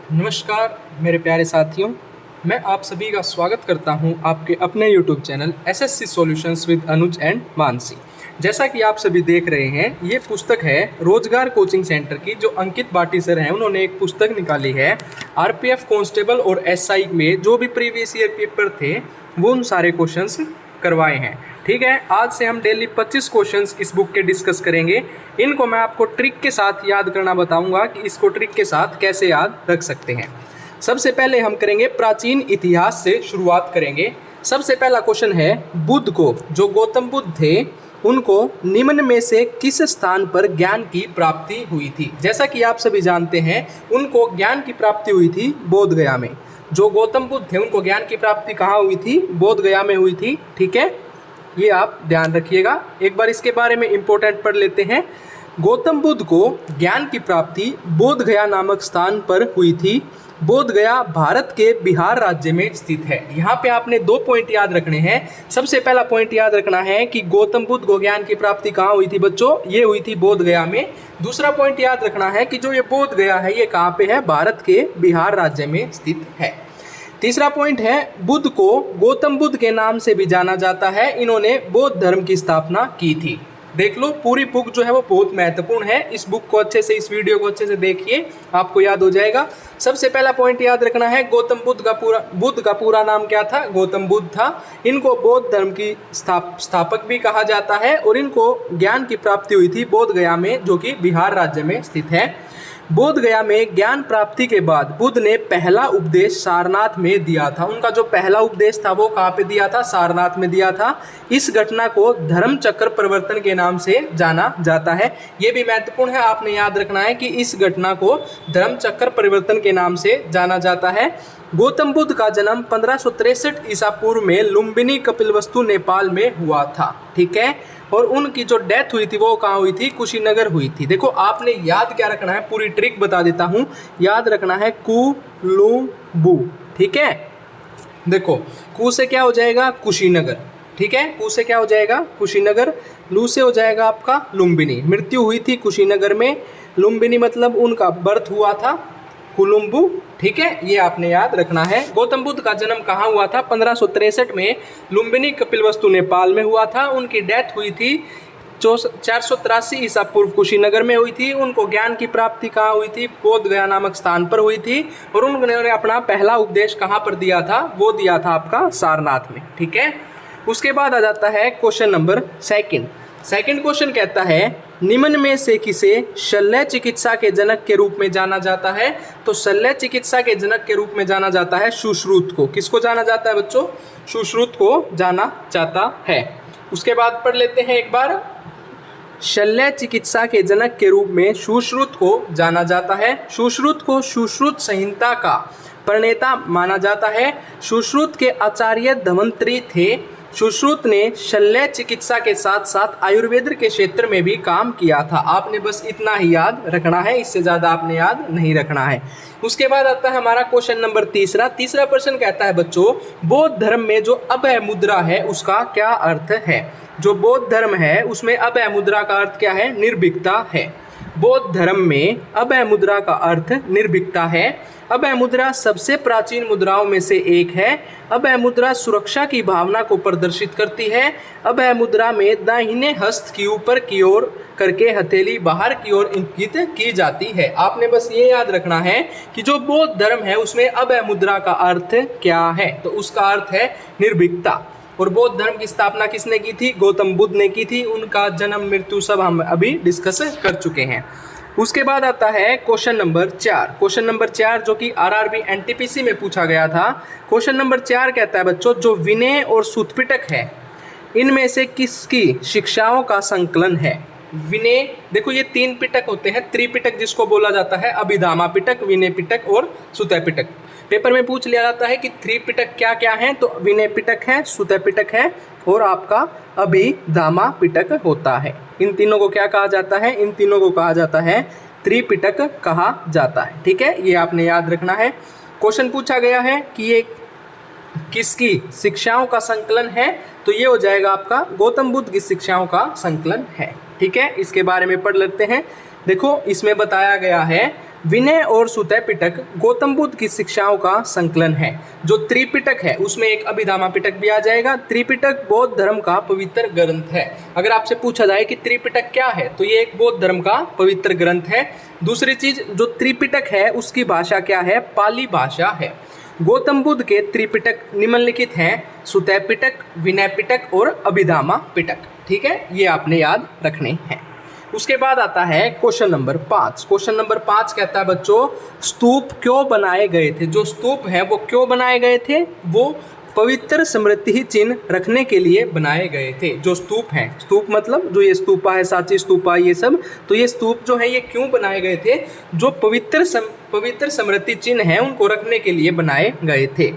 नमस्कार मेरे प्यारे साथियों, मैं आप सभी का स्वागत करता हूं आपके अपने YouTube channel SSC solutions with Anuj and Mansi. जैसा कि आप सभी देख रहे हैं, ये पुस्तक है रोजगार कोचिंग सेंटर की, जो अंकित बाटी सर हैं उन्होंने एक पुस्तक निकाली है। आरपीएफ कांस्टेबल और एसआई में जो भी प्रीवियस ईयर पेपर थे वो उन सारे क्वेश्चंस करवाए हैं। ठीक है, आज से हम डेली 25 क्वेश्चंस इस बुक के डिस्कस करेंगे। इनको मैं आपको ट्रिक के साथ याद करना बताऊंगा कि इसको ट्रिक के साथ कैसे याद रख सकते हैं। सबसे पहले हम करेंगे प्राचीन इतिहास से शुरुआत करेंगे। सबसे पहला क्वेश्चन है, बुद्ध को, जो गौतम बुद्ध थे, उनको निम्न में से किस स्थान पर ज्ञान की प्राप्ति हुई थी। जैसा कि आप सभी जानते हैं, उनको ज्ञान की प्राप्ति हुई थी बोध गया में। जो गौतम बुद्ध थे उनको ज्ञान की प्राप्ति कहाँ हुई थी? बोध गया में हुई थी। ठीक है, ये आप ध्यान रखिएगा। एक बार इसके बारे में इंपॉर्टेंट पढ़ लेते हैं। गौतम बुद्ध को ज्ञान की प्राप्ति बोध गया नामक स्थान पर हुई थी। बोध गया भारत के बिहार राज्य में स्थित है। यहाँ पे आपने 2 पॉइंट याद रखने हैं। सबसे पहला पॉइंट याद रखना है कि गौतम बुद्ध को ज्ञान की प्राप्ति कहाँ हुई थी बच्चों? ये हुई थी बोध गया में। दूसरा पॉइंट याद रखना है कि जो ये बोध गया है ये कहाँ पे है? भारत के बिहार राज्य में स्थित है। तीसरा पॉइंट है, बुद्ध को गौतम बुद्ध के नाम से भी जाना जाता है। इन्होंने बौद्ध धर्म की स्थापना की थी। देख लो, पूरी बुक जो है वो बहुत महत्वपूर्ण है। इस बुक को अच्छे से, इस वीडियो को अच्छे से देखिए, आपको याद हो जाएगा। सबसे पहला पॉइंट याद रखना है, गौतम बुद्ध का पूरा नाम क्या था? गौतम बुद्ध था। इनको बौद्ध धर्म की स्थापक भी कहा जाता है और इनको ज्ञान की प्राप्ति हुई थी बोध गया में, जो कि बिहार राज्य में स्थित है। बोध गया में ज्ञान प्राप्ति के बाद बुद्ध ने पहला उपदेश सारनाथ में दिया था। उनका जो पहला उपदेश था वो कहाँ पे दिया था? सारनाथ में दिया था। इस घटना को धर्म चक्र परिवर्तन के नाम से जाना जाता है। ये भी महत्वपूर्ण है, आपने याद रखना है कि इस घटना को धर्म चक्र परिवर्तन के नाम से जाना जाता है। गौतम बुद्ध का जन्म 1563 ईसा पूर्व में लुम्बिनी कपिलवस्तु नेपाल में हुआ था। ठीक है, और उनकी जो डेथ हुई थी वो कहाँ हुई थी? कुशीनगर हुई थी। देखो, आपने याद क्या रखना है, पूरी ट्रिक बता देता हूँ। याद रखना है कुलुम्बु। ठीक है, देखो, कु से क्या हो जाएगा? कुशीनगर। ठीक है, कु से क्या हो जाएगा? कुशीनगर। लू से हो जाएगा आपका लुम्बिनी। मृत्यु हुई थी कुशीनगर में। लुम्बिनी मतलब उनका बर्थ हुआ था कुलुम्बु। ठीक है, ये आपने याद रखना है। गौतम बुद्ध का जन्म कहाँ हुआ था? 1563 में लुम्बिनी कपिलवस्तु नेपाल में हुआ था। उनकी डेथ हुई थी 483 ईसा पूर्व कुशीनगर में हुई थी। उनको ज्ञान की प्राप्ति कहाँ हुई थी? बोध गया नामक स्थान पर हुई थी। और उन्होंने अपना पहला उपदेश कहाँ पर दिया था? वो दिया था आपका सारनाथ में। ठीक है, उसके बाद आ जाता है क्वेश्चन नंबर सेकंड क्वेश्चन कहता है, निम्न में से किसे शल्य चिकित्सा के जनक के रूप में जाना जाता है? तो शल्य चिकित्सा के जनक के रूप में जाना जाता है सुश्रुत को। किसको जाना जाता है बच्चों? सुश्रुत को जाना जाता है। उसके बाद पढ़ लेते हैं एक बार। शल्य चिकित्सा के जनक के रूप में सुश्रुत को जाना जाता है। सुश्रुत को सुश्रुत संहिता का प्रणेता माना जाता है। सुश्रुत के आचार्य धन्वंतरी थे। सुश्रुत ने शल्य चिकित्सा के साथ साथ आयुर्वेद के क्षेत्र में भी काम किया था। आपने बस इतना ही याद रखना है, इससे ज़्यादा आपने याद नहीं रखना है। उसके बाद आता है हमारा क्वेश्चन नंबर तीसरा प्रश्न कहता है बच्चों, बौद्ध धर्म में जो अभय मुद्रा है उसका क्या अर्थ है? जो बौद्ध धर्म है उसमें अभय मुद्रा का अर्थ क्या है? निर्भीकता है। बौद्ध धर्म में अभय मुद्रा का अर्थ निर्भीकता है। अभय मुद्रा सबसे प्राचीन मुद्राओं में से एक है। अभय मुद्रा सुरक्षा की भावना को प्रदर्शित करती है। अभय मुद्रा में दाहिने हस्त की ऊपर की ओर करके हथेली बाहर की ओर इंगित की जाती है। आपने बस ये याद रखना है कि जो बौद्ध धर्म है उसमें अभय मुद्रा का अर्थ क्या है? तो उसका अर्थ है निर्भीकता। और बौद्ध धर्म की स्थापना किसने की थी? गौतम बुद्ध ने की थी। उनका जन्म मृत्यु सब हम अभी डिस्कस कर चुके हैं। उसके बाद आता है क्वेश्चन नंबर 4 जो कि आरआरबी एनटीपीसी में पूछा गया था। क्वेश्चन नंबर 4 कहता है बच्चों, जो विनय और सूत्रपिटक है इनमें से किसकी शिक्षाओं का संकलन है? विनय, देखो ये 3 पिटक होते हैं। त्रिपिटक जिसको बोला जाता है, अभिधामा पिटक, विनय पिटक और सुतय पिटक। पेपर में पूछ लिया जाता है कि त्रिपिटक क्या क्या है? तो विनय पिटक है, सुतय पिटक है और आपका अभिधामा पिटक होता है। इन तीनों को क्या कहा जाता है? इन तीनों को कहा जाता है त्रिपिटक कहा जाता है। ठीक है, ये आपने याद रखना है। क्वेश्चन पूछा गया है कि ये किसकी शिक्षाओं का संकलन है? तो ये हो जाएगा आपका गौतम बुद्ध की शिक्षाओं का संकलन है। ठीक है, इसके बारे में पढ़ लेते हैं। देखो, इसमें बताया गया है विनय और सुतय पिटक गौतम बुद्ध की शिक्षाओं का संकलन है। जो त्रिपिटक है उसमें एक अभिधामा पिटक भी आ जाएगा। त्रिपिटक बौद्ध धर्म का पवित्र ग्रंथ है। अगर आपसे पूछा जाए कि त्रिपिटक क्या है तो ये एक बौद्ध धर्म का पवित्र ग्रंथ है। दूसरी चीज, जो त्रिपिटक है उसकी भाषा क्या है? पाली भाषा है। गौतम बुद्ध के त्रिपिटक निम्नलिखित हैं: सुतय पिटक, विनय पिटक और अभिधामा पिटक। ठीक है, ये आपने याद रखने हैं। उसके बाद आता है क्वेश्चन नंबर 5। क्वेश्चन नंबर 5 कहता है बच्चों, स्तूप क्यों बनाए गए थे? जो स्तूप है वो क्यों बनाए गए थे? वो पवित्र स्मृति चिन्ह रखने के लिए बनाए गए थे। जो स्तूप हैं, स्तूप मतलब जो ये स्तूपा है, सांची स्तूपा, ये सब, तो ये स्तूप जो है ये क्यों बनाए गए थे? जो पवित्र स्मृति चिन्ह है उनको रखने के लिए बनाए गए थे।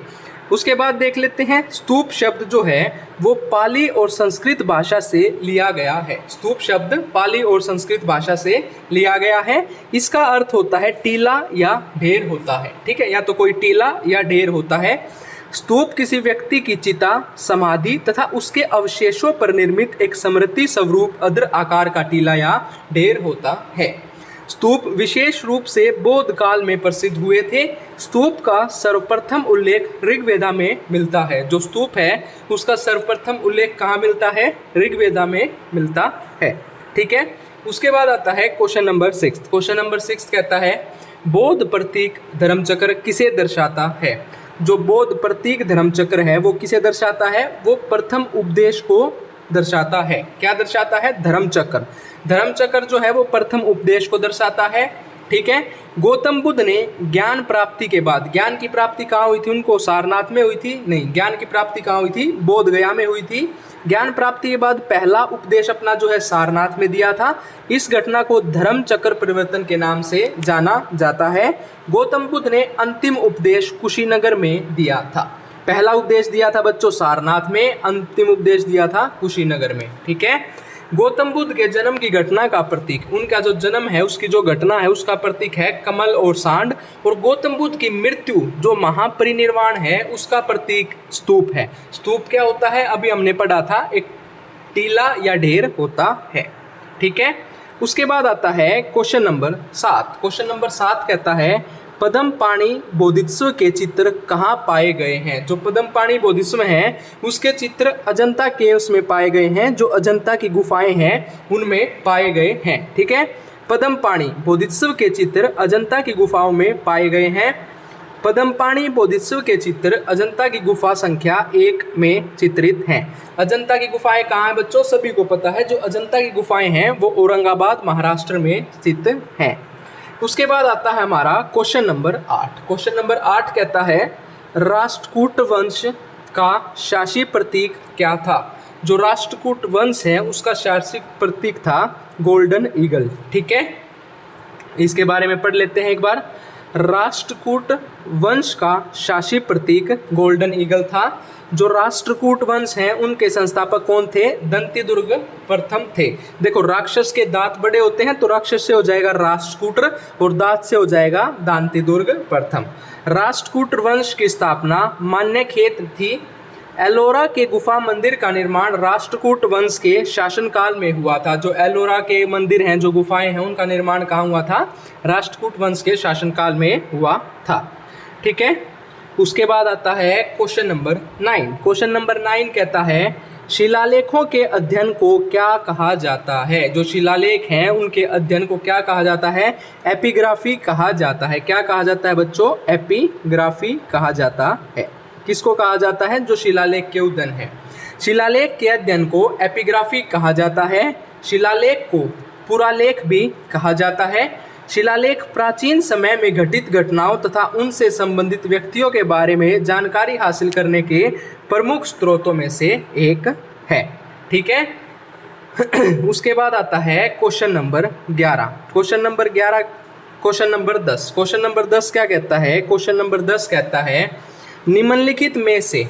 उसके बाद देख लेते हैं, स्तूप शब्द जो है वो पाली और संस्कृत भाषा से लिया गया है। स्तूप शब्द पाली और संस्कृत भाषा से लिया गया है। इसका अर्थ होता है टीला या ढेर होता है। ठीक है, या तो कोई टीला या ढेर होता है। स्तूप किसी व्यक्ति की चिता, समाधि तथा उसके अवशेषों पर निर्मित एक स्मृति स्वरूप अद्र आकार का टीला या ढेर होता है। स्तूप विशेष रूप से बौद्ध काल में प्रसिद्ध हुए थे। स्तूप का सर्वप्रथम उल्लेख ऋग्वेदा में मिलता है। जो स्तूप है उसका सर्वप्रथम उल्लेख कहाँ मिलता है? ऋग्वेदा में मिलता है। ठीक है, उसके बाद आता है क्वेश्चन नंबर 6। क्वेश्चन नंबर 6 कहता है, बौद्ध प्रतीक धर्मचक्र किसे दर्शाता है? जो बौद्ध प्रतीक धर्मचक्र है वो किसे दर्शाता है? वो प्रथम उपदेश को दर्शाता है। क्या दर्शाता है? धर्मचक्र। धर्मचक्र जो है वो प्रथम उपदेश को दर्शाता है। ठीक है, गौतम बुद्ध ने ज्ञान प्राप्ति के बाद, ज्ञान की प्राप्ति कहाँ हुई थी उनको? सारनाथ में हुई थी? नहीं, ज्ञान की प्राप्ति कहाँ हुई थी? बोध गया में हुई थी। ज्ञान प्राप्ति के बाद पहला उपदेश अपना जो है सारनाथ में दिया था। इस घटना को धर्मचक्र परिवर्तन के नाम से जाना जाता है। गौतम बुद्ध ने अंतिम उपदेश कुशीनगर में दिया था। पहला उपदेश दिया था बच्चों सारनाथ में, अंतिम उपदेश दिया था कुशीनगर में। ठीक है, गौतम बुद्ध के जन्म की घटना का प्रतीक, उनका जो जन्म है उसकी जो घटना है उसका प्रतीक है कमल और सांड। और गौतम बुद्ध की मृत्यु जो महापरिनिर्वाण है उसका प्रतीक स्तूप है। स्तूप क्या होता है? अभी हमने पढ़ा था, एक टीला या ढेर होता है। ठीक है, उसके बाद आता है क्वेश्चन नंबर 7। क्वेश्चन नंबर 7 कहता है, पद्मपाणि बोधिसत्व के चित्र कहाँ पाए गए हैं? जो पद्मपाणि बोधिसत्व हैं उसके चित्र अजंता केव्स में पाए गए हैं। जो अजंता की गुफाएं हैं उनमें पाए गए हैं। ठीक है, पद्मपाणि बोधिसत्व के चित्र अजंता की गुफाओं में पाए गए हैं। पद्मपाणि बोधिसत्व के चित्र अजंता की गुफा संख्या 1 में चित्रित हैं। अजंता की गुफाएं कहाँ हैं बच्चों? सभी को पता है, जो अजंता की गुफाएं हैं वो औरंगाबाद महाराष्ट्र में स्थित हैं। उसके बाद आता है हमारा क्वेश्चन नंबर 8। क्वेश्चन नंबर 8 कहता है, राष्ट्रकूट वंश का शासी प्रतीक क्या था? जो राष्ट्रकूट वंश है उसका शासी प्रतीक था गोल्डन ईगल। ठीक है, इसके बारे में पढ़ लेते हैं एक बार। राष्ट्रकूट वंश का शासी प्रतीक गोल्डन ईगल था। जो राष्ट्रकूट वंश हैं उनके संस्थापक कौन थे? दंतिदुर्ग प्रथम थे। देखो, राक्षस के दांत बड़े होते हैं तो राक्षस से हो जाएगा राष्ट्रकूट और दांत से हो जाएगा दांतिदुर्ग प्रथम। राष्ट्रकूट वंश की स्थापना मान्यखेत थी। एलोरा के गुफा मंदिर का निर्माण राष्ट्रकूट वंश के शासनकाल में हुआ था। जो एलोरा के मंदिर हैं, जो गुफाएं हैं, उनका निर्माण कहाँ हुआ था? राष्ट्रकूट वंश के शासनकाल में हुआ था। ठीक है, उसके बाद आता है क्वेश्चन नंबर 9। क्वेश्चन नंबर 9 कहता है, शिलालेखों के अध्ययन को क्या कहा जाता है? जो शिलालेख हैं उनके अध्ययन को क्या कहा जाता है? एपिग्राफी कहा जाता है। क्या कहा जाता है बच्चों? एपिग्राफी कहा जाता है। किसको कहा जाता है? जो शिलालेख के अध्ययन है। शिलालेख के अध्ययन को एपिग्राफी कहा जाता है। शिलालेख को पुरालेख भी कहा जाता है। शिलालेख प्राचीन समय में घटित घटनाओं तथा उनसे संबंधित व्यक्तियों के बारे में जानकारी हासिल करने के प्रमुख स्रोतों में से एक है। ठीक है, उसके बाद आता है question number 11। Question number 11, question number 10। Question number 10 क्या कहता है? क्वेश्चन नंबर 10 कहता है, निम्नलिखित में से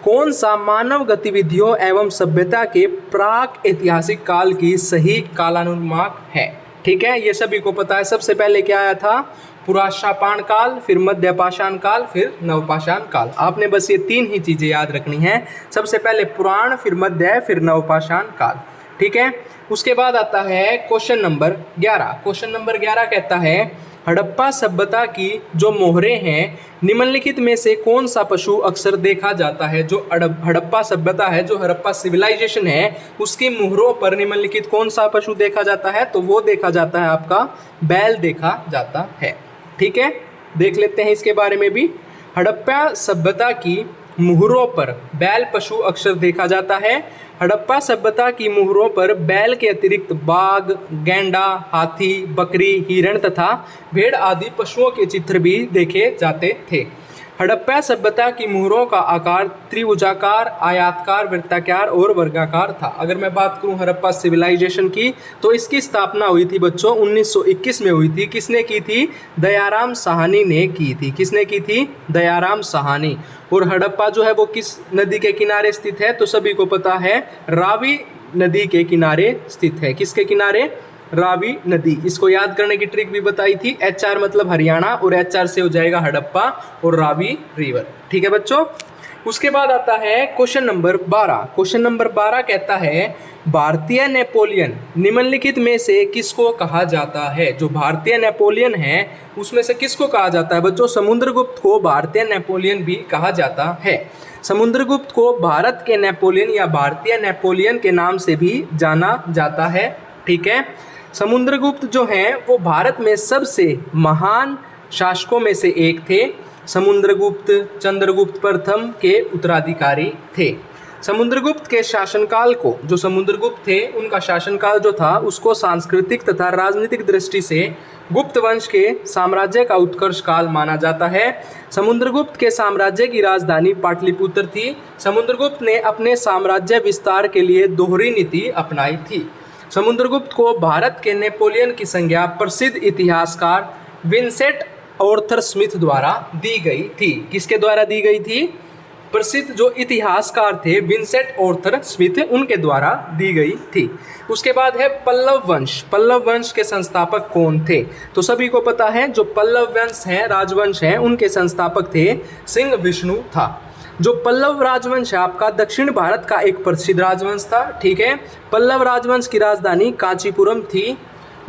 कौन सा मानव गतिविधियों एवं सभ्यता के प्राक ऐतिहासिक काल की सही कालानुमाक है? ठीक है, ये सभी को पता है। सबसे पहले क्या आया था? पुराशापान काल, फिर मध्यपाषाण काल, फिर नवपाषाण काल। आपने बस ये 3 ही चीज़ें याद रखनी हैं। सबसे पहले पुराण, फिर मध्य, फिर नवपाषाण काल। ठीक है, उसके बाद आता है क्वेश्चन नंबर 11। क्वेश्चन नंबर 11 कहता है, हड़प्पा सभ्यता की जो मोहरें हैं निम्नलिखित में से कौन सा पशु अक्सर देखा जाता है। जो हड़प्पा सभ्यता है, जो हड़प्पा सिविलाइजेशन है, उसकी मोहरों पर निम्नलिखित कौन सा पशु देखा जाता है, तो वो देखा जाता है आपका बैल देखा जाता है। ठीक है, देख लेते हैं इसके बारे में भी। हड़प्पा सभ्यता की मोहरों पर बैल पशु अक्सर देखा जाता है। हड़प्पा सभ्यता की मोहरों पर बैल के अतिरिक्त बाघ, गैंडा, हाथी, बकरी, हिरण तथा भेड़ आदि पशुओं के चित्र भी देखे जाते थे। हड़प्पा सभ्यता की मोहरों का आकार त्रिभुजाकार, आयताकार, वृत्ताकार और वर्गाकार था। अगर मैं बात करूं हड़प्पा सिविलाइजेशन की, तो इसकी स्थापना हुई थी बच्चों 1921 में हुई थी। किसने की थी? दयाराम साहनी ने की थी। किसने की थी? दयाराम साहनी। और हड़प्पा जो है वो किस नदी के किनारे स्थित है? तो सभी को पता है, रावी नदी के किनारे स्थित है। किसके किनारे? रावी नदी। इसको याद करने की ट्रिक भी बताई थी। HR मतलब हरियाणा और HR से हो जाएगा हड़प्पा और रावी रिवर। ठीक है बच्चों, उसके बाद आता है क्वेश्चन नंबर 12। क्वेश्चन नंबर 12 कहता है भारतीय नेपोलियन निम्नलिखित में से किसको कहा जाता है। जो भारतीय नेपोलियन है उसमें से किसको कहा जाता है बच्चों? समुद्रगुप्त को भारतीय नेपोलियन भी कहा जाता है। समुद्रगुप्त को भारत के नेपोलियन या भारतीय नेपोलियन के नाम से भी जाना जाता है। ठीक है, समुद्रगुप्त जो हैं वो भारत में सबसे महान शासकों में से एक थे। समुद्रगुप्त चंद्रगुप्त प्रथम के उत्तराधिकारी थे। समुद्रगुप्त के शासनकाल को, जो समुद्रगुप्त थे उनका शासनकाल जो था उसको सांस्कृतिक तथा राजनीतिक दृष्टि से गुप्त वंश के साम्राज्य का उत्कर्ष काल माना जाता है। समुद्रगुप्त के साम्राज्य की राजधानी पाटलिपुत्र थी। समुद्रगुप्त ने अपने साम्राज्य विस्तार के लिए दोहरी नीति अपनाई थी। समुद्रगुप्त को भारत के नेपोलियन की संज्ञा प्रसिद्ध इतिहासकार विंसेंट आर्थर स्मिथ द्वारा दी गई थी। किसके द्वारा दी गई थी? प्रसिद्ध जो इतिहासकार थे विंसेंट आर्थर स्मिथ, उनके द्वारा दी गई थी। उसके बाद है पल्लव वंश। पल्लव वंश के संस्थापक कौन थे? तो सभी को पता है जो पल्लव वंश है, राजवंश है, उनके संस्थापक थे सिंह विष्णु था। जो पल्लव राजवंश है आपका दक्षिण भारत का एक प्रसिद्ध राजवंश था। ठीक है, पल्लव राजवंश की राजधानी कांचीपुरम थी।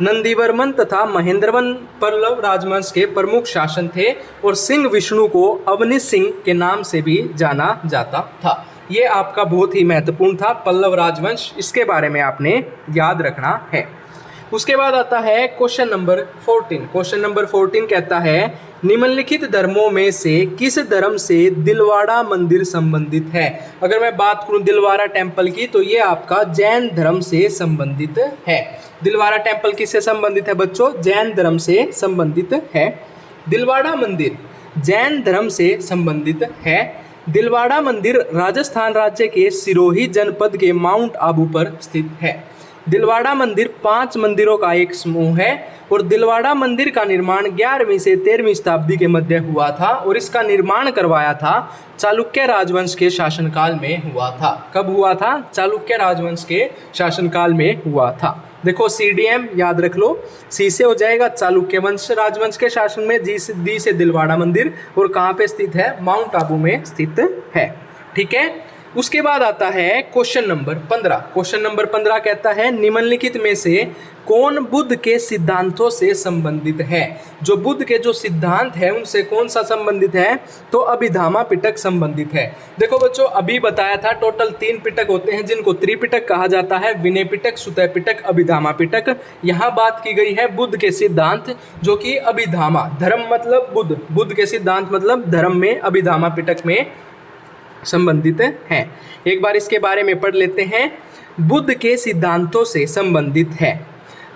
नंदीवर्मन तथा महेंद्रवन पल्लव राजवंश के प्रमुख शासन थे और सिंह विष्णु को अवनी सिंह के नाम से भी जाना जाता था। ये आपका बहुत ही महत्वपूर्ण था पल्लव राजवंश, इसके बारे में आपने याद रखना है। उसके बाद आता है क्वेश्चन नंबर 14। क्वेश्चन नंबर 14 कहता है निम्नलिखित धर्मों में से किस धर्म से दिलवाड़ा मंदिर संबंधित है। अगर मैं बात करूं दिलवाड़ा टेम्पल की, तो ये आपका जैन धर्म से संबंधित है। दिलवाड़ा टेम्पल किससे संबंधित है बच्चों? जैन धर्म से संबंधित है। दिलवाड़ा मंदिर जैन धर्म से संबंधित है। दिलवाड़ा मंदिर राजस्थान राज्य के सिरोही जनपद के माउंट आबू पर स्थित है। दिलवाड़ा मंदिर 5 मंदिरों का एक समूह है और दिलवाड़ा मंदिर का निर्माण 11वीं से 13वीं शताब्दी के मध्य हुआ था और इसका निर्माण करवाया था चालुक्य राजवंश के शासनकाल में हुआ था। कब हुआ था? चालुक्य राजवंश के शासनकाल में हुआ था। देखो CDM याद रख लो, C से हो जाएगा चालुक्य वंश राजवंश के शासन में, D से दिलवाड़ा मंदिर, और कहाँ पे स्थित है? माउंट आबू में स्थित है। ठीक है, उसके बाद आता है क्वेश्चन नंबर 15। क्वेश्चन नंबर 15 कहता है निम्नलिखित में से कौन बुद्ध के सिद्धांतों से संबंधित है। जो बुद्ध के जो सिद्धांत है उनसे कौन सा संबंधित है? तो अभिधामा पिटक संबंधित है। देखो बच्चों, अभी बताया था टोटल 3 पिटक होते हैं जिनको त्रिपिटक कहा जाता है, विनय पिटक, सुतय पिटक, अभिधामा पिटक। यहाँ बात की गई है बुद्ध के सिद्धांत, जो कि अभिधामा, धर्म मतलब बुद्ध, बुद्ध के सिद्धांत मतलब धर्म में, अभिधामा पिटक में संबंधित हैं। एक बार इसके बारे में पढ़ लेते हैं। बुद्ध के सिद्धांतों से संबंधित है।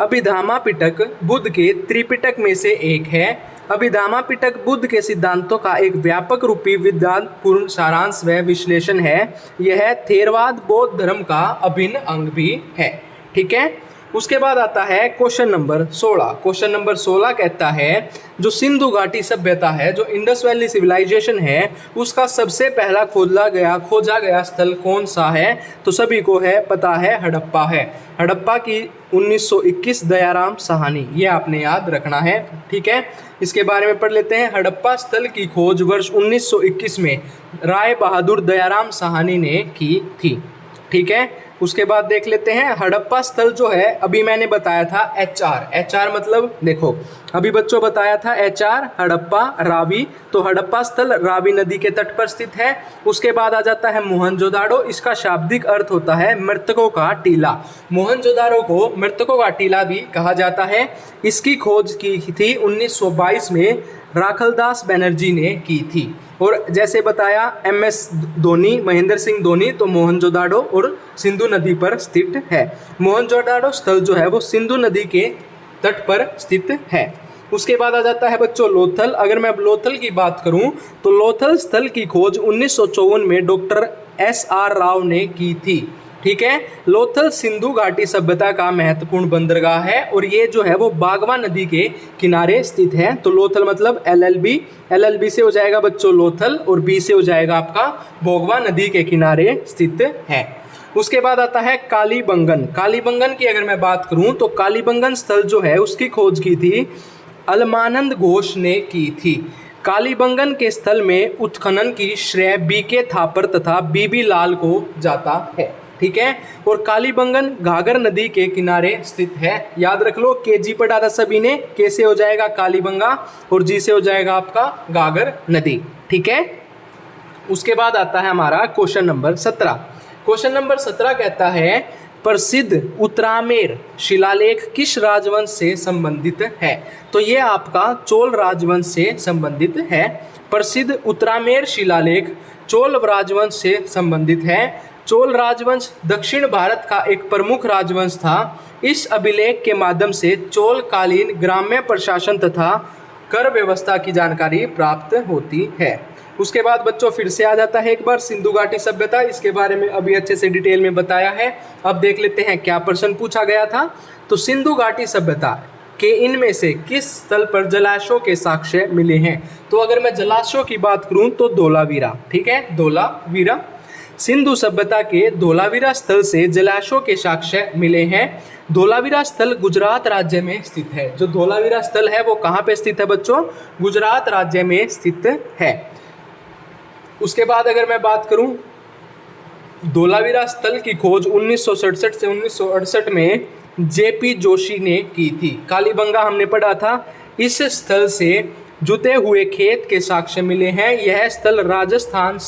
अभिधामा पिटक बुद्ध के त्रिपिटक में से एक है। अभिधामा पिटक बुद्ध के सिद्धांतों का एक व्यापक रूपी विद्वानपूर्ण सारांश व विश्लेषण है। यह थेरवाद बौद्ध धर्म का अभिन्न अंग भी है। ठीक है, उसके बाद आता है क्वेश्चन नंबर 16। क्वेश्चन नंबर 16 कहता है जो सिंधु घाटी सभ्यता है, जो इंडस वैली सिविलाइजेशन है, उसका सबसे पहला खोजा गया स्थल कौन सा है? तो सभी को है पता है, हड़प्पा है। हड़प्पा की 1921 दयाराम साहनी, ये आपने याद रखना है। ठीक है, इसके बारे में पढ़ लेते हैं। हड़प्पा स्थल की खोज वर्ष 1921 में राय बहादुर दयाराम साहनी ने की थी। ठीक है, उसके बाद देख लेते हैं हड़प्पा स्थल जो है, अभी मैंने बताया था HR मतलब देखो अभी बच्चों बताया था HR हड़प्पा रावी, तो हड़प्पा स्थल रावी नदी के तट पर स्थित है। उसके बाद आ जाता है मोहनजोदाड़ो, इसका शाब्दिक अर्थ होता है मृतकों का टीला। मोहनजोदाड़ो को मृतकों का टीला भी कहा जाता है। इसकी खोज की थी 1922 में राखलदास बनर्जी ने की थी। और जैसे बताया MS धोनी, महेंद्र सिंह धोनी, तो मोहनजोदाड़ो और सिंधु नदी पर स्थित है। मोहनजोदाड़ो स्थल जो है वो सिंधु नदी के तट पर स्थित है। उसके बाद आ जाता है बच्चों लोथल। अगर मैं लोथल की बात करूं तो लोथल स्थल की खोज 1954 में डॉक्टर SR राव ने की थी। ठीक है, लोथल सिंधु घाटी सभ्यता का महत्वपूर्ण बंदरगाह है और ये जो है वो बागवा नदी के किनारे स्थित है। तो लोथल मतलब LLB से हो जाएगा बच्चों लोथल और B से हो जाएगा आपका बोगवा नदी के किनारे स्थित है। उसके बाद आता है कालीबंगन। कालीबंगन की अगर मैं बात करूं तो कालीबंगन स्थल जो है उसकी खोज की थी अलमानंद घोष ने की थी। कालीबंगन के स्थल में उत्खनन की श्रेय BK थापर तथा BB लाल को जाता है। ठीक है, और कालीबंगन घाघर नदी के किनारे स्थित है। याद रख लो KG पढ़ा था सभी ने, K से हो जाएगा कालीबंगा और G से हो जाएगा आपका घाघर नदी। ठीक है, उसके बाद आता है हमारा क्वेश्चन नंबर 17। क्वेश्चन नंबर 17 कहता है प्रसिद्ध उत्तरामेर शिलालेख किस राजवंश से संबंधित है? तो ये आपका चोल राजवंश से संबंधित है। प्रसिद्ध उत्तरामेर शिलालेख चोल राजवंश से संबंधित है। चोल राजवंश दक्षिण भारत का एक प्रमुख राजवंश था। इस अभिलेख के माध्यम से चोल कालीन ग्राम्य प्रशासन तथा कर व्यवस्था की जानकारी प्राप्त होती है। उसके बाद बच्चों फिर से आ जाता है एक बार सिंधु घाटी सभ्यता, इसके बारे में अभी अच्छे से डिटेल में बताया है। अब देख लेते हैं क्या प्रश्न पूछा गया था। तो सिंधु घाटी सभ्यता के इनमें से किस स्थल पर जलाशयों के साक्ष्य मिले हैं? तो अगर मैं जलाशयों की बात करूं तो धोलावीरा। ठीक है, धोलावीरा। सिंधु सभ्यता के धोलावीरा स्थल से जलाशयों के साक्ष्य मिले हैं। धोलावीरा स्थल गुजरात राज्य में स्थित है। जो धोलावीरा स्थल है वो कहाँ पे स्थित है बच्चों? गुजरात राज्य में स्थित है। उसके बाद अगर मैं बात करूं धोलावीरा स्थल की खोज 1967 से 1968 में JP जोशी ने की थी। कालीबंगा हमने पढ़ा था। इस स्थल से जुते हुए खेत के साक्ष्य मिले हैं। यह स्थल राजस्थान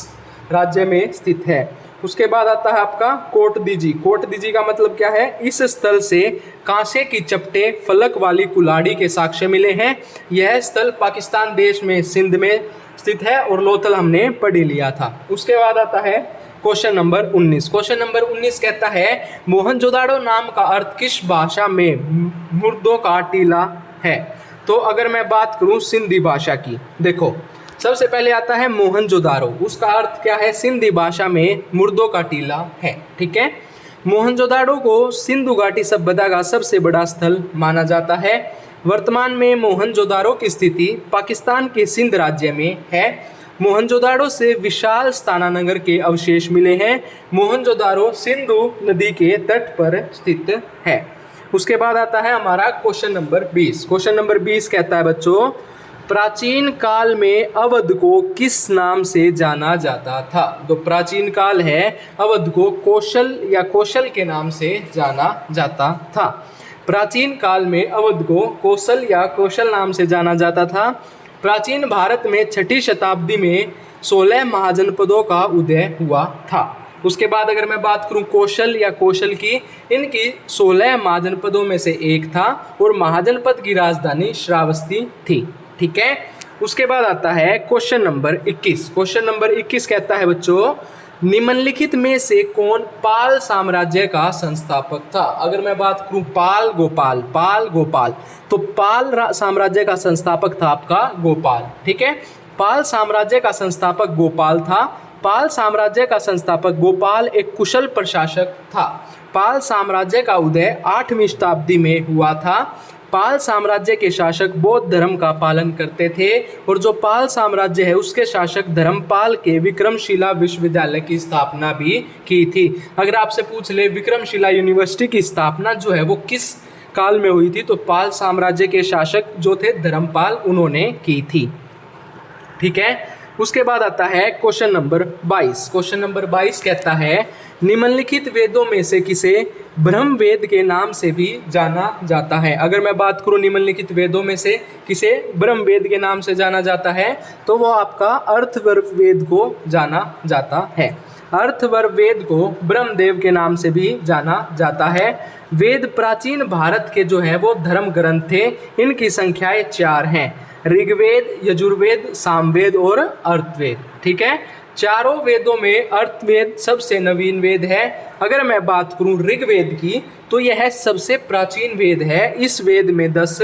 राज्य में स्थित है। उसके बाद आता है आपका कोटदीजी। कोटदीजी का मतलब क्या है? इस स्थल से कांसे की चपटे फलक वाली कुल्हाड़ी के साक्ष्य मिले हैं। यह स्थल पाकिस्तान देश में सिंध में स्थित है और लोथल हमने पढ़ लिया था। उसके बाद आता है क्वेश्चन नंबर 19। क्वेश्चन नंबर 19 कहता है मोहनजोदाड़ो नाम का अर्थ किस भाषा में मुर्दों का टीला है? तो अगर मैं बात करूं सिंधी भाषा की, देखो सबसे पहले आता है मोहनजोदाड़ो, उसका अर्थ क्या है? सिंधी भाषा में मुर्दों का टीला है। ठीक है, मोहनजोदाड़ो को सिंधु घाटी सभ्यता का सबसे बड़ा स्थल माना जाता है। वर्तमान में मोहनजोदाड़ो की स्थिति पाकिस्तान के सिंध राज्य में है। मोहनजोदाड़ो से विशाल स्थानानगर के अवशेष मिले हैं। मोहनजोदाड़ो सिंधु नदी के तट पर स्थित है। उसके बाद आता है हमारा क्वेश्चन नंबर 20। क्वेश्चन नंबर 20 कहता है बच्चों प्राचीन काल में अवध को किस नाम से जाना जाता था? तो प्राचीन काल है, अवध को कौशल या कौशल के नाम से जाना जाता था। प्राचीन काल में अवध को कौशल या कौशल नाम से जाना जाता था। प्राचीन भारत में 6ठी शताब्दी में 16 महाजनपदों का उदय हुआ था। उसके बाद अगर मैं बात करूं कौशल या कौशल की, इनकी 16 महाजनपदों में से एक था और महाजनपद की राजधानी श्रावस्ती थी। ठीक है, उसके बाद आता है क्वेश्चन नंबर 21। क्वेश्चन नंबर 21 कहता है बच्चों निम्नलिखित में से कौन पाल साम्राज्य का संस्थापक था? अगर मैं बात करूं पाल गोपाल, तो पाल साम्राज्य का संस्थापक था आपका गोपाल। ठीक है, पाल साम्राज्य का संस्थापक गोपाल था। पाल साम्राज्य का संस्थापक गोपाल एक कुशल प्रशासक था। पाल साम्राज्य का उदय 8वीं शताब्दी में हुआ था। पाल साम्राज्य के शासक बौद्ध धर्म का पालन करते थे और जो पाल साम्राज्य है उसके शासक धर्मपाल के विक्रमशिला विश्वविद्यालय की स्थापना भी की थी। अगर आपसे पूछ ले विक्रमशिला यूनिवर्सिटी की स्थापना जो है वो किस काल में हुई थी, तो पाल साम्राज्य के शासक जो थे धर्मपाल, उन्होंने की थी। ठीक है, उसके बाद आता है क्वेश्चन नंबर 22। क्वेश्चन नंबर 22 कहता है निम्नलिखित वेदों में से किसे ब्रह्म वेद के नाम से भी जाना जाता है। अगर मैं बात करूं निम्नलिखित वेदों में से किसे ब्रह्म वेद के नाम से जाना जाता है तो वो आपका अर्थवर्ग वेद को जाना जाता है। अर्थवर्ग वेद को ब्रह्मदेव के नाम से भी जाना जाता है। वेद प्राचीन भारत के जो है वो धर्म ग्रंथ थे। इनकी संख्याएं 4 हैं, ऋग्वेद, यजुर्वेद, सामवेद और अर्थवेद। ठीक है, चारों वेदों में अर्थवेद सबसे नवीन वेद है। अगर मैं बात करूं ऋग्वेद की तो यह सबसे प्राचीन वेद है। इस वेद में 10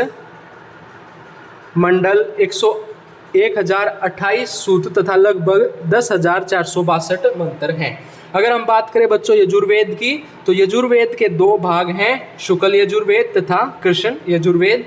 मंडल, 1028 सूत्र तथा लगभग 10,462 मंत्र हैं। अगर हम बात करें बच्चों यजुर्वेद की तो यजुर्वेद के 2 भाग हैं, शुक्ल यजुर्वेद तथा कृष्ण यजुर्वेद।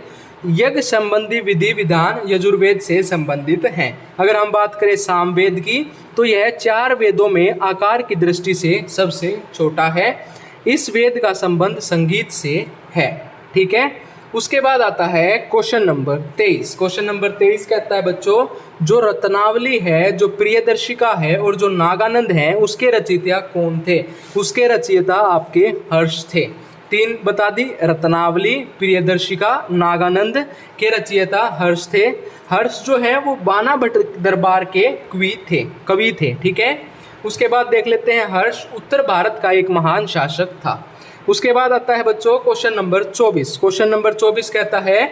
यज्ञ संबंधी विधि विधान यजुर्वेद से संबंधित हैं। अगर हम बात करें सामवेद की तो यह 4 वेदों में आकार की दृष्टि से सबसे छोटा है। इस वेद का संबंध संगीत से है। ठीक है, उसके बाद आता है क्वेश्चन नंबर 23। क्वेश्चन नंबर 23 कहता है बच्चों जो रत्नावली है, जो प्रियदर्शिका है और जो नागानंद है उसके रचयिता कौन थे। उसके रचयिता आपके हर्ष थे। 3 बता दी, रत्नावली, प्रियदर्शिका, नागानंद के रचयिता हर्ष थे। हर्ष जो है वो बाना भट्ट दरबार के कवि थे। ठीक है, उसके बाद देख लेते हैं हर्ष उत्तर भारत का एक महान शासक था। उसके बाद आता है बच्चों क्वेश्चन नंबर 24। क्वेश्चन नंबर 24 कहता है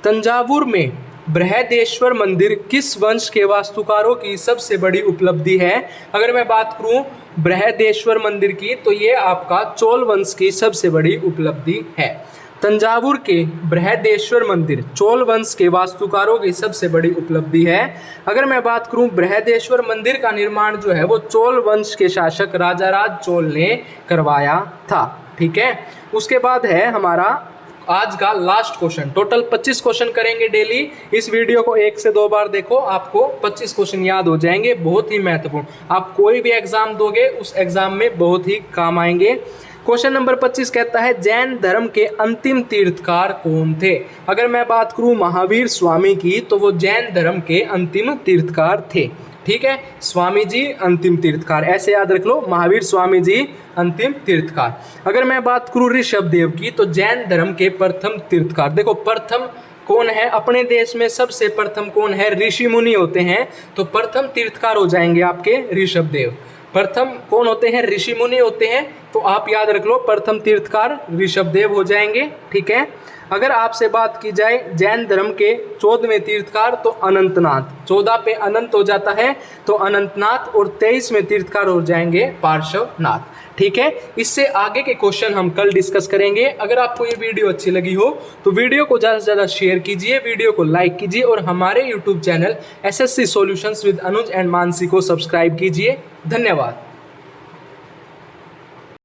तंजावुर में बृहदेश्वर मंदिर किस वंश के वास्तुकारों की सबसे बड़ी उपलब्धि है। अगर मैं बात करूं बृहदेश्वर मंदिर की तो ये आपका चोल वंश की सबसे बड़ी उपलब्धि है। तंजावुर के बृहदेश्वर मंदिर चोल वंश के वास्तुकारों की सबसे बड़ी उपलब्धि है। अगर मैं बात करूं बृहदेश्वर मंदिर का निर्माण जो है वो चोल वंश के शासक राजाराज चोल ने करवाया था। ठीक है, उसके बाद है हमारा आज का लास्ट क्वेश्चन। टोटल 25 क्वेश्चन करेंगे डेली। इस वीडियो को 1 से 2 बार देखो, आपको 25 क्वेश्चन याद हो जाएंगे। बहुत ही महत्वपूर्ण, आप कोई भी एग्जाम दोगे उस एग्जाम में बहुत ही काम आएंगे। क्वेश्चन नंबर 25 कहता है जैन धर्म के अंतिम तीर्थकार कौन थे। अगर मैं बात करूं महावीर स्वामी की तो वो जैन धर्म के अंतिम तीर्थकार थे। ठीक है, स्वामी जी अंतिम तीर्थकार, ऐसे याद रख लो, महावीर स्वामी जी अंतिम तीर्थकार। अगर मैं बात करूं ऋषभदेव की तो जैन धर्म के प्रथम तीर्थकार। देखो प्रथम कौन है, अपने देश में सबसे प्रथम कौन है, ऋषि मुनि होते हैं, तो प्रथम तीर्थकार हो जाएंगे आपके ऋषभदेव। प्रथम कौन होते हैं, ऋषि मुनि होते हैं, तो आप याद रख लो प्रथम तीर्थकार ऋषभदेव हो जाएंगे। ठीक है, अगर आपसे बात की जाए जैन धर्म के 14वें तीर्थकार तो अनंतनाथ, 14 पे अनंत हो जाता है तो अनंतनाथ, और 23वें तीर्थकार हो जाएंगे पार्श्वनाथ। ठीक है, इससे आगे के क्वेश्चन हम कल डिस्कस करेंगे। अगर आपको ये वीडियो अच्छी लगी हो तो वीडियो को ज़्यादा से ज़्यादा शेयर कीजिए, वीडियो को लाइक कीजिए और हमारे YouTube channel SSC solutions with Anuj and Mansi को सब्सक्राइब कीजिए। धन्यवाद।